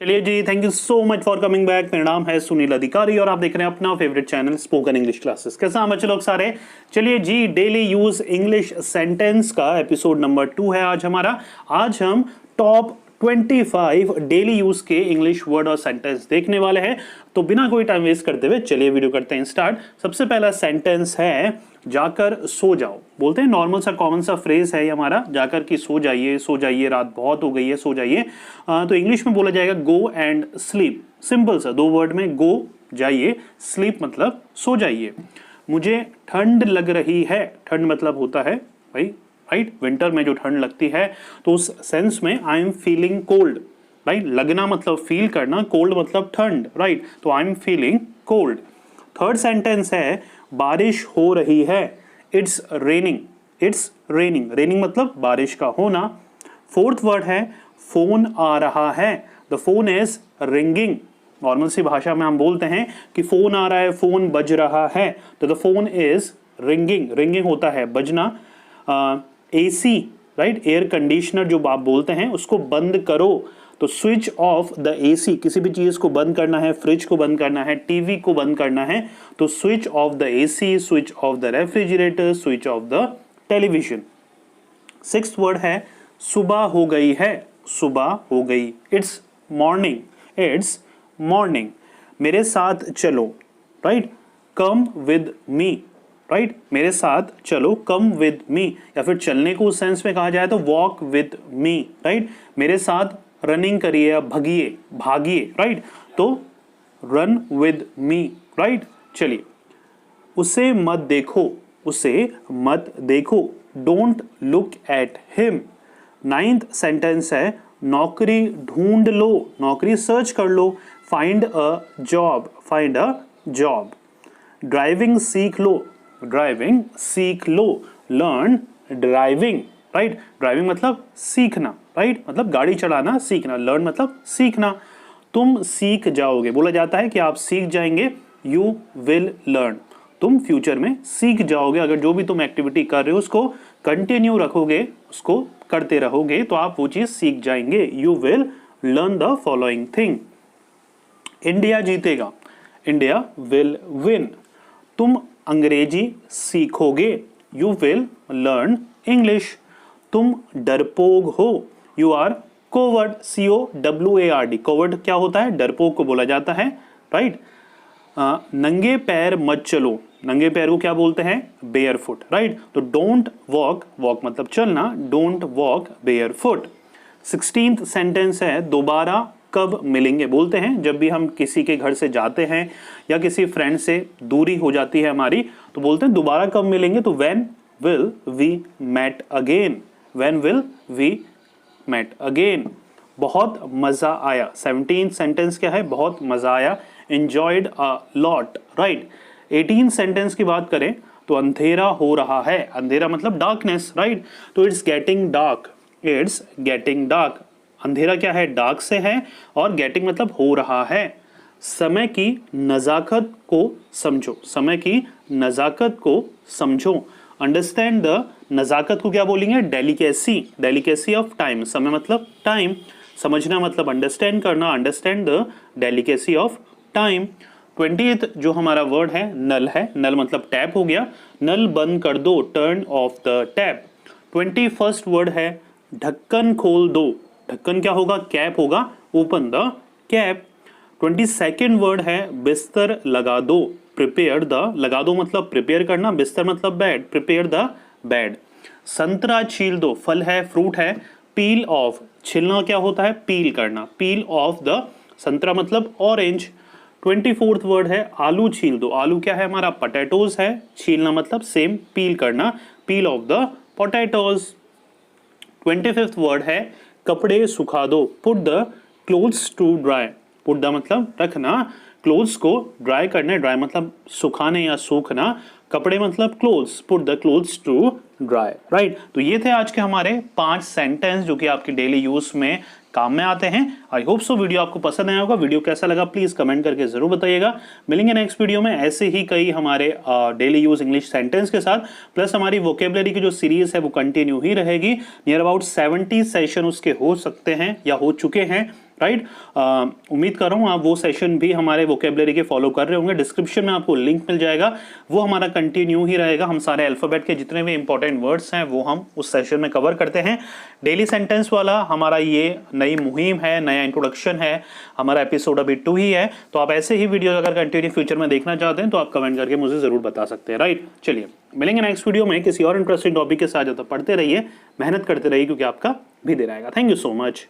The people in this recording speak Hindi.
चलिए जी, thank you so much for coming back. मेरा नाम है सुनील अधिकारी और आप देख रहे हैं अपना favourite channel spoken English classes. कैसा हम बच्चे लोग सारे? चलिए जी, डेली यूज इंग्लिश सेंटेंस का एपिसोड नंबर 2 है आज हमारा। आज हम टॉप 25 डेली यूज के इंग्लिश वर्ड और सेंटेंस देखने वाले हैं। तो बिना कोई टाइम वेस्ट करते हुए चलिए वीडियो करते हैं स्टार्ट। सबसे पहला सेंटेंस है जाकर सो जाओ। बोलते हैं नॉर्मल सा कॉमन सा फ्रेज है ये हमारा, जाकर कि सो जाइए, रात बहुत हो गई है, सो जाइए। तो इंग्लिश में बोला जाएगा गो एंड स्लीप। सिंपल सा 2 वर्ड में, गो जाइए, स्लीप मतलब सो जाइए। मुझे ठंड लग रही है। ठंड मतलब होता है भाई राइट, विंटर में जो ठंड लगती है, तो उस सेंस में I am feeling cold. Right, लगना मतलब फील करना, कोल्ड मतलब ठंड। राइट, तो I am feeling cold. Third sentence है बारिश हो रही है। It's raining. It's raining, raining मतलब बारिश का होना। फोर्थ वर्ड है फोन आ रहा है। The phone is ringing. Normal सी भाषा में हम बोलते हैं कि फोन आ रहा है, फोन बज रहा है, तो the phone is ringing. Ringing होता है बजना। एसी राइट, एयर कंडीशनर जो आप बोलते हैं उसको बंद करो, तो स्विच ऑफ द एसी। किसी भी चीज को बंद करना है, फ्रिज को बंद करना है, टीवी को बंद करना है, तो switch off the AC, switch off the refrigerator, switch off the television. Sixth word है सुबह हो गई है। सुबह हो गई, इट्स मॉर्निंग। It's morning. मेरे साथ चलो। Right, come with me. Right, मेरे साथ चलो, कम विद मी। या फिर चलने को उस सेंस में कहा जाए तो वॉक विद मी। राइट, मेरे साथ रनिंग करिए या भगिए, भागिए। राइट, तो रन विद मी। राइट, चलिए। उसे मत देखो। उसे मत देखो, don't look at him. Ninth sentence है नौकरी ढूंढ लो। नौकरी सर्च कर लो, find a job. Find a job. Driving सीख लो। ड्राइविंग सीख लो, लर्न ड्राइविंग। राइट, ड्राइविंग मतलब सीखना। राइट, मतलब गाड़ी चलाना, सीखना। लर्न मतलब सीखना। तुम सीख जाओगे, बोला जाता है कि आप सीख जाएंगे, यू विल लर्न। तुम फ्यूचर में सीख जाओगे। अगर जो भी तुम एक्टिविटी कर रहे हो उसको कंटिन्यू रखोगे, उसको करते रहोगे, तो आप वो चीज सीख जाएंगे। You will learn the following thing. India जीतेगा। India will win. तुम अंग्रेजी सीखोगे, यू विल लर्न इंग्लिश। तुम डरपोक हो, you are coward. COWARD। Coward क्या होता है? डरपोक को बोला जाता है। राइट, नंगे पैर मत चलो। नंगे पैर को क्या बोलते हैं? Bear foot. राइट, तो डोंट वॉक, वॉक मतलब चलना, don't walk bear foot. 16th sentence है दोबारा कब मिलेंगे। बोलते हैं जब भी हम किसी के घर से जाते हैं या किसी फ्रेंड से दूरी हो जाती है हमारी, तो बोलते हैं दोबारा कब मिलेंगे, तो when will we met again. When will we met again. बहुत मजा आया। 17th सेंटेंस क्या है? बहुत मजा आया, enjoyed a lot। Right, 18th sentence की बात करें तो अंधेरा हो रहा है। अंधेरा मतलब डार्कनेस। राइट, तो it's getting dark. It's getting dark. अंधेरा क्या है? डार्क से है, और गेटिंग मतलब हो रहा है। समय की नजाकत को समझो। समय की नजाकत को समझो। अंडरस्टैंड द, नजाकत को क्या बोलेंगे? डेलिकेसी। Delicacy of time. समय मतलब टाइम, समझना मतलब अंडरस्टैंड करना। Understand the delicacy of time. 20th जो हमारा वर्ड है नल है। नल मतलब टैप हो गया। नल बंद कर दो, turn off the tap. 21st word है ढक्कन खोल दो। ढक्कन क्या होगा? कैप होगा, open the cap. 22nd word है बिस्तर लगा दो। प्रिपेयर द, लगा दो मतलब प्रिपेयर करना, बिस्तर मतलब बेड, प्रिपेयर द बेड। संतरा छील दो। फल है, फ्रूट है। पील ऑफ, छीलना क्या होता है? पील करना, पील ऑफ द संतरा मतलब ऑरेंज। 24th वर्ड है आलू छील दो। आलू क्या है हमारा? पोटैटोज है। छीलना मतलब सेम, पील करना, peel off the potatoes. 25th word है कपड़े सुखा दो। Put the clothes to dry. Put the मतलब रखना, क्लोथ्स को ड्राई करना, ड्राई मतलब सुखाने या सूखना, कपड़े मतलब clothes, put the clothes to dry. Right, तो ये थे आज के हमारे 5 सेंटेंस जो कि आपके डेली यूज में काम में आते हैं। आई होप सो वीडियो आपको पसंद आया होगा। वीडियो कैसा लगा प्लीज कमेंट करके जरूर बताइएगा। मिलेंगे नेक्स्ट वीडियो में ऐसे ही कई हमारे डेली यूज इंग्लिश सेंटेंस के साथ, प्लस हमारी वोकेबलरी की जो सीरीज है वो कंटिन्यू ही रहेगी। नियर अबाउट 70 सेशन उसके हो सकते हैं या हो चुके हैं। राइट। उम्मीद कर रहा हूँ आप वो सेशन भी हमारे वोकेबलरी के फॉलो कर रहे होंगे। डिस्क्रिप्शन में आपको लिंक मिल जाएगा, वो हमारा कंटिन्यू ही रहेगा। हम सारे अल्फाबेट के जितने भी इंपॉर्टेंट वर्ड्स हैं वो हम उस सेशन में कवर करते हैं। डेली सेंटेंस वाला हमारा ये नई मुहिम है, नया इंट्रोडक्शन है, हमारा एपिसोड अभी 2 ही है। तो आप ऐसे ही वीडियो अगर कंटिन्यू फ्यूचर में देखना चाहते हैं तो आप कमेंट करके मुझे जरूर बता सकते हैं, राइट। चलिए मिलेंगे नेक्स्ट वीडियो में किसी और इंटरेस्टिंग टॉपिक के साथ। तो पढ़ते रहिए, मेहनत करते रहिए, क्योंकि आपका भी दिन आएगा। Thank you so much.